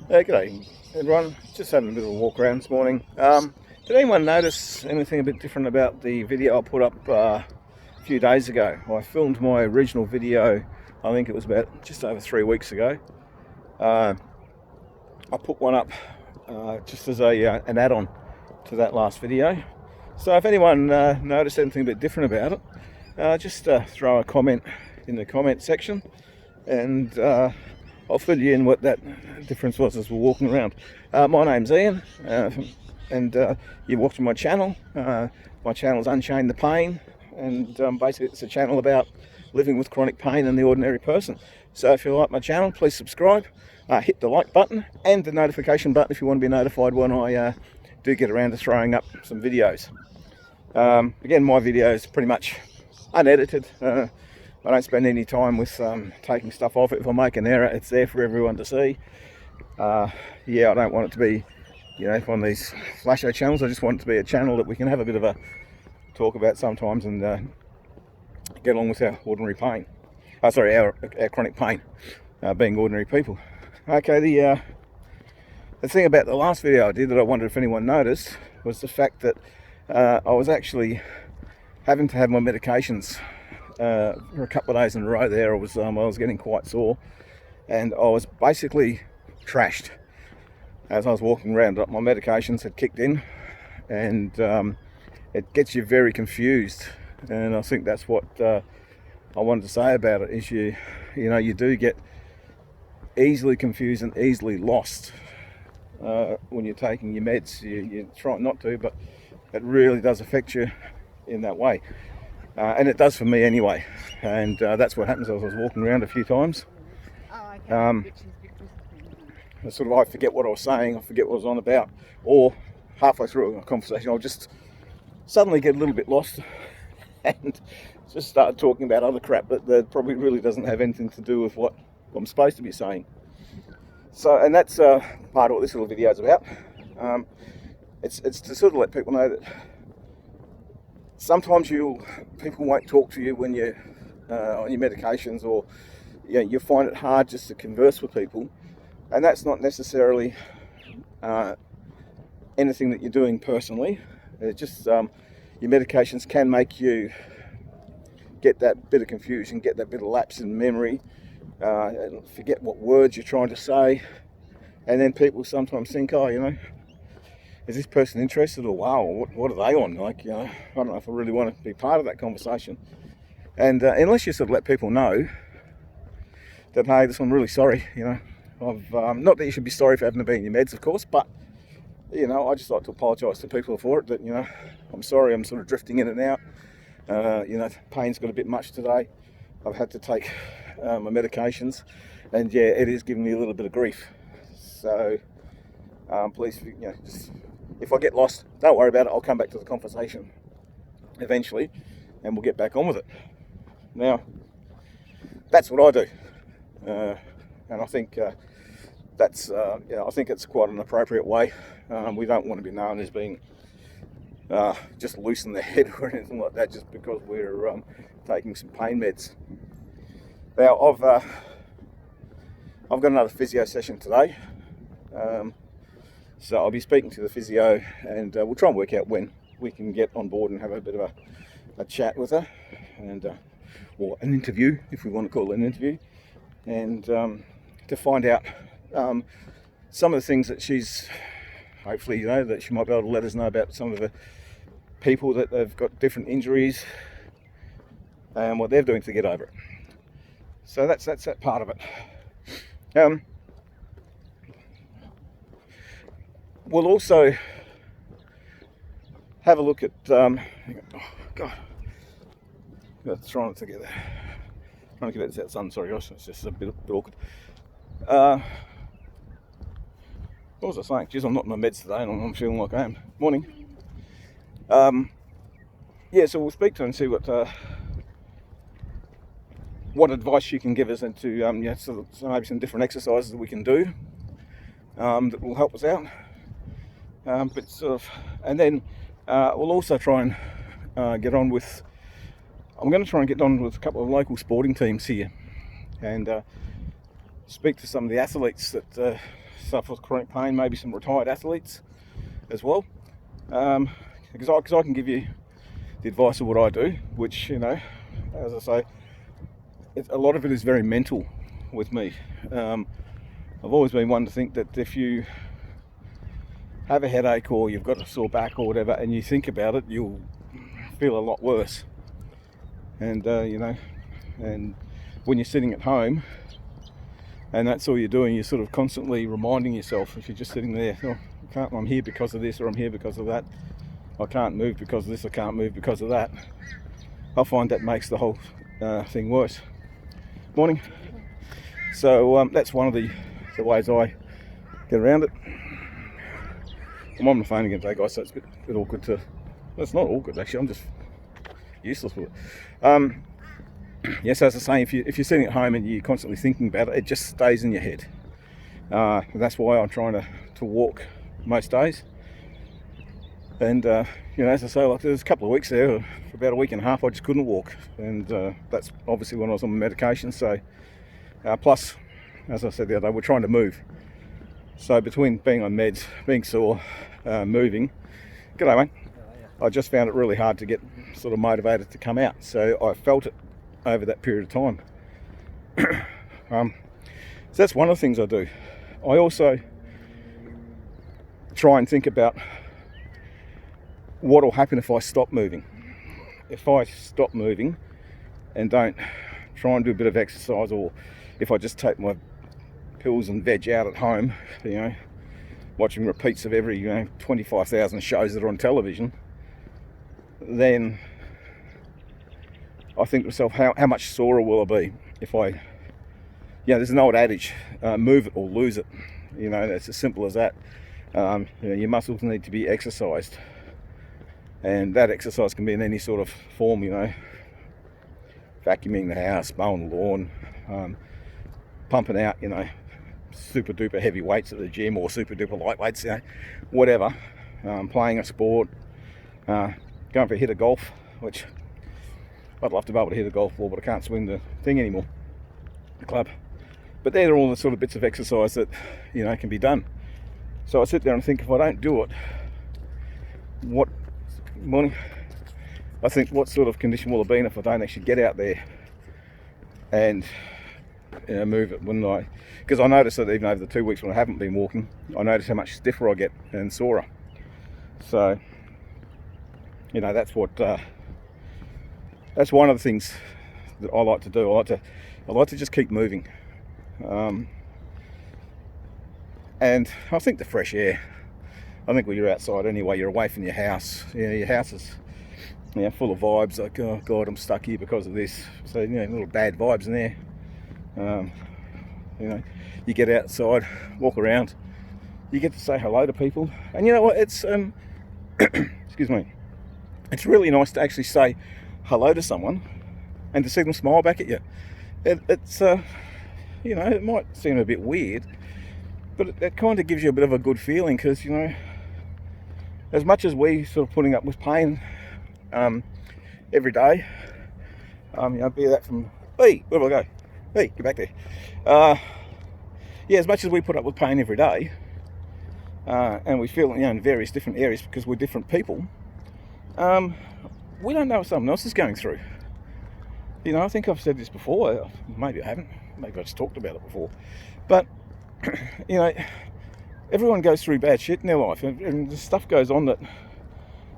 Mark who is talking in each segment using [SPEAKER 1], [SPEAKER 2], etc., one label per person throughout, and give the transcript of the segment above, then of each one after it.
[SPEAKER 1] G'day everyone, just having a bit of a walk around this morning. Did anyone notice anything a bit different about the video I put up a few days ago? I filmed my original video, I think it was about just over 3 weeks ago. I put one up just as an add-on to that last video. So if anyone noticed anything a bit different about it, just throw a comment in the comment section, and I'll fill you in what that difference was as we're walking around. My name's Ian, and you're watching my channel. My channel is Unchain the Pain, and basically it's a channel about living with chronic pain and the ordinary person. So if you like my channel, please subscribe, hit the like button and the notification button if you want to be notified when I do get around to throwing up some videos. Again, my videos pretty much unedited. I don't spend any time with taking stuff off it. If I make an error, it's there for everyone to see. Yeah, I don't want it to be, one of these flasho channels. I just want it to be a channel that we can have a bit of a talk about sometimes and get along with our ordinary pain. Our chronic pain, being ordinary people. Okay, the thing about the last video I did that I wondered if anyone noticed was the fact that I was actually having to have my medications for a couple of days in a row there. I was getting quite sore, and I was basically trashed as I was walking around. My medications had kicked in, and it gets you very confused, and I think that's what I wanted to say about it is you do get easily confused and easily lost when you're taking your meds. You try not to, but it really does affect you in that way. And it does for me anyway, and that's what happens as I was walking around a few times. I forget what I was saying, I forget what I was on about, or halfway through a conversation I'll just suddenly get a little bit lost and just start talking about other crap that probably really doesn't have anything to do with what I'm supposed to be saying. So, and that's part of what this little video is about. It's to sort of let people know that sometimes people won't talk to you when you're on your medications, or you find it hard just to converse with people, and that's not necessarily anything that you're doing personally. It's just your medications can make you get that bit of confusion, get that bit of lapse in memory, and forget what words you're trying to say, and then people sometimes think, is this person interested, or wow, what are they on? I don't know if I really want to be part of that conversation. And unless you sort of let people know that, hey, I'm really sorry, not that you should be sorry for having to be in your meds, of course, but I just like to apologise to people for it. That I'm sorry, I'm sort of drifting in and out. Pain's got a bit much today. I've had to take my medications, and yeah, it is giving me a little bit of grief. So please, just, if I get lost, don't worry about it. I'll come back to the conversation eventually, and we'll get back on with it. Now, that's what I do, and I think I think it's quite an appropriate way. We don't want to be known as being just loose in the head or anything like that, just because we're taking some pain meds. Now, I've got another physio session today. So I'll be speaking to the physio, and we'll try and work out when we can get on board and have a bit of a chat with her, and or an interview, if we want to call it an interview, and to find out some of the things that she's, hopefully, that she might be able to let us know about some of the people that they've got different injuries and what they're doing to get over it. So that's that part of it. We'll also have a look at, oh God, trying to get out the sun, sorry guys, it's just a bit awkward. What was I saying? Geez, I'm not in my meds today and I'm feeling like I am. Morning. Yeah, so we'll speak to her and see what advice she can give us into so maybe some different exercises that we can do that will help us out. But sort of, and then we'll also try and get on with. I'm going to try and get on with a couple of local sporting teams here, and speak to some of the athletes that suffer with chronic pain, maybe some retired athletes as well. Because I can give you the advice of what I do, which, you know, as I say, a lot of it is very mental with me. I've always been one to think that if you have a headache or you've got a sore back or whatever, and you think about it, you'll feel a lot worse. And you know, and when you're sitting at home and that's all you're doing, you're sort of constantly reminding yourself, if you're just sitting there, oh, I'm here because of this, or I'm here because of that, I can't move because of this, I can't move because of that, I find that makes the whole thing worse. Morning. So that's one of the ways I get around it. I'm on the phone again today, guys, so it's a bit awkward to... Well, it's not awkward, actually. I'm just useless with it. Yes, as I say, if you're sitting at home and you're constantly thinking about it, it just stays in your head. That's why I'm trying to walk most days. And, you know, as I say, like there's a couple of weeks there, for about a week and a half, I just couldn't walk. And that's obviously when I was on medication. So, plus, as I said the other day, we're trying to move. So between being on meds, being sore, moving, g'day mate, I just found it really hard to get sort of motivated to come out. So I felt it over that period of time. So that's one of the things I do. I also try and think about what will happen if I stop moving. If I stop moving and don't try and do a bit of exercise, or if I just take my pills and veg out at home, you know, watching repeats of every, you know, 25,000 shows that are on television, then I think to myself, how much sorer will I be if I, you know, there's an old adage, move it or lose it. You know, it's as simple as that. You know, your muscles need to be exercised, and that exercise can be in any sort of form, you know, vacuuming the house, mowing the lawn, pumping out, you know, super duper heavy weights at the gym, or super duper light weights, you know, whatever, playing a sport, going for a hit of golf, which I'd love to be able to hit a golf ball, but I can't swing the thing anymore, the club. But they're all the sort of bits of exercise that, you know, can be done. So I sit there and think, if I don't do it, what sort of condition will it be if I don't actually get out there and, you know, move it? Because I notice that even over the 2 weeks when I haven't been walking, I notice how much stiffer I get and sorer. So, you know, that's one of the things that I like to do. I like to just keep moving, and I think the fresh air. I think when you're outside anyway, you're away from your house. You know, your house is, you know, full of vibes like, oh God, I'm stuck here because of this. So, you know, little bad vibes in there. You know, you get outside, walk around, you get to say hello to people, and you know what? It's excuse me. It's really nice to actually say hello to someone and to see them smile back at you. It's you know, it might seem a bit weird, but it kind of gives you a bit of a good feeling, because, you know, as much as we sort of putting up with pain every day, you know, be that from, hey, where do I go? Hey, get back there. Yeah, as much as we put up with pain every day, and we feel, you know, in various different areas because we're different people, we don't know what someone else is going through. You know, I think I've said this before, maybe I haven't, maybe I just talked about it before, but, you know, everyone goes through bad shit in their life, and stuff goes on that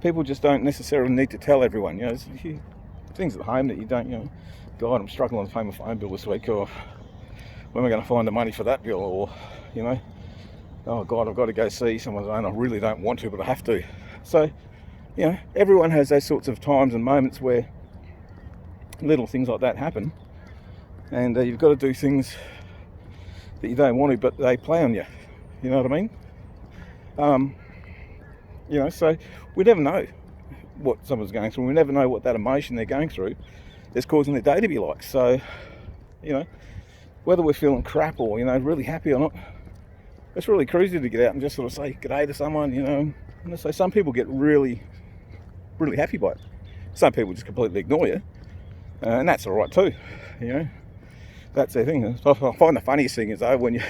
[SPEAKER 1] people just don't necessarily need to tell everyone. You know, there's things at home that you don't, you know, God, I'm struggling to pay my phone bill this week, or when am I going to find the money for that bill, or, you know, oh God, I've got to go see someone, and I really don't want to, but I have to. So, you know, everyone has those sorts of times and moments where little things like that happen, and you've got to do things that you don't want to, but they play on you. You know what I mean? You know, so we never know what someone's going through. We never know what that emotion they're going through is causing their day to be like. So, you know, whether we're feeling crap or, you know, really happy or not, it's really cruisy to get out and just sort of say g'day to someone, you know. And so some people get really, really happy by it. Some people just completely ignore you, and that's all right too. You know, that's their thing. I find the funniest thing is though when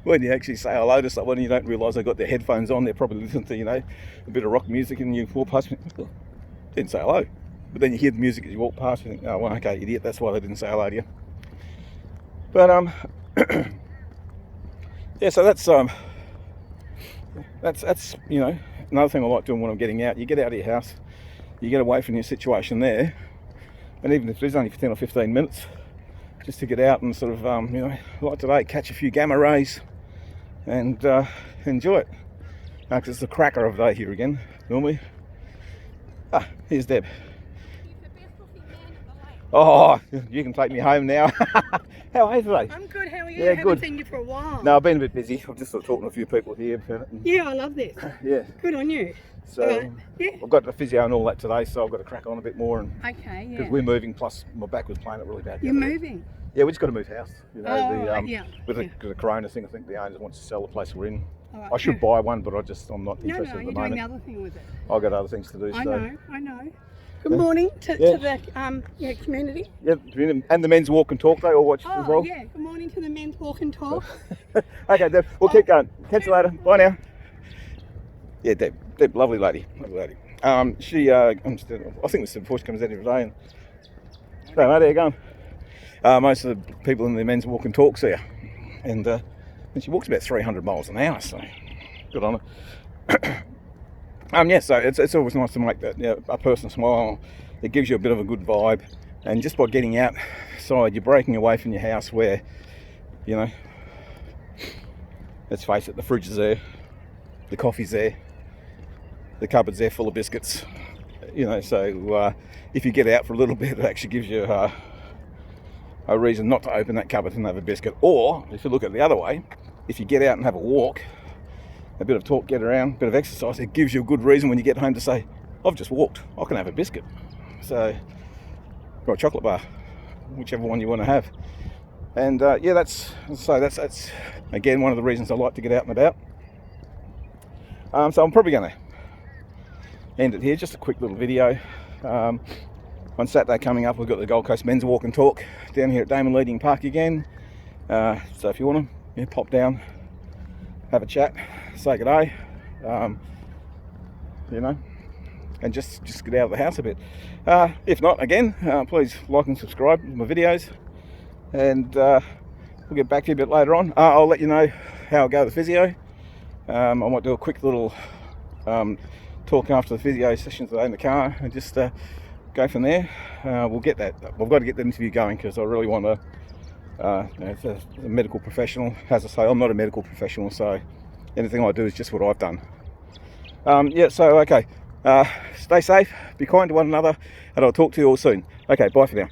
[SPEAKER 1] when you actually say hello to someone and you don't realise they've got their headphones on, they're probably listening to, you know, a bit of rock music, and you walk past me, didn't say hello. But then you hear the music as you walk past, you think, oh, well, okay, idiot, that's why they didn't say hello to you. But, yeah, so that's you know, another thing I like doing when I'm getting out. You get out of your house, you get away from your situation there, and even if it is only for 10 or 15 minutes, just to get out and sort of, you know, like today, catch a few gamma rays and enjoy it. Because it's a cracker of a day here again, normally. Ah, here's Deb. Oh, you can take me home now. How are you today?
[SPEAKER 2] I'm good, how are you?
[SPEAKER 1] Yeah,
[SPEAKER 2] I haven't
[SPEAKER 1] good.
[SPEAKER 2] seen you for a while.
[SPEAKER 1] No, I've been a bit busy. I'm just sort of talking to a few people here.
[SPEAKER 2] Yeah, I love this.
[SPEAKER 1] Yeah.
[SPEAKER 2] Good on you.
[SPEAKER 1] So,
[SPEAKER 2] yeah.
[SPEAKER 1] I've got the physio and all that today, so I've got to crack on a bit more.
[SPEAKER 2] Okay, yeah.
[SPEAKER 1] Because we're moving, plus my back was playing it really bad.
[SPEAKER 2] You're moving?
[SPEAKER 1] Yeah, we just got to move house. You know,
[SPEAKER 2] yeah.
[SPEAKER 1] With the corona thing, I think the owner wants to sell the place we're in.
[SPEAKER 2] Right.
[SPEAKER 1] I should buy one, but I'm not
[SPEAKER 2] No,
[SPEAKER 1] interested at the
[SPEAKER 2] you're
[SPEAKER 1] moment.
[SPEAKER 2] doing the other thing with it.
[SPEAKER 1] I've got other things to do.
[SPEAKER 2] I
[SPEAKER 1] so.
[SPEAKER 2] know. Good morning to the community.
[SPEAKER 1] Yeah, and the men's walk and talk they all watch as well.
[SPEAKER 2] Yeah, good morning to the men's walk and talk.
[SPEAKER 1] Okay, Deb, we'll keep going. Catch you later. Bye now. Yeah, Deb, lovely lady. She, I think this before she comes out every day. And, so, mate, how you going? Most of the people in the men's walk and talks here, and she walks about 300 miles an hour, so good on her. Yeah, so it's always nice to make that, you know, a person smile. It gives you a bit of a good vibe, and just by getting outside, you're breaking away from your house where, you know, let's face it, the fridge is there, the coffee's there, the cupboard's there full of biscuits, you know. So if you get out for a little bit, it actually gives you a reason not to open that cupboard and have a biscuit. Or if you look at it the other way, if you get out and have a walk, a bit of talk, get around, a bit of exercise, it gives you a good reason when you get home to say, I've just walked, I can have a biscuit. So, or a chocolate bar, whichever one you want to have. And yeah, that's again one of the reasons I like to get out and about. So I'm probably going to end it here, just a quick little video. On Saturday coming up, we've got the Gold Coast Men's Walk and Talk down here at Damon Leading Park again. So if you want to, pop down, have a chat, say good day, you know, and just get out of the house a bit. If not, again, please like and subscribe to my videos, and we'll get back to you a bit later on. I'll let you know how I go to the physio. I might do a quick little talk after the physio session today in the car, and just go from there. We'll get that. I've got to get the interview going because I really want to. As a medical professional, as I say, I'm not a medical professional, so anything I do is just what I've done. Yeah, so okay, stay safe, be kind to one another, and I'll talk to you all soon. Okay, bye for now.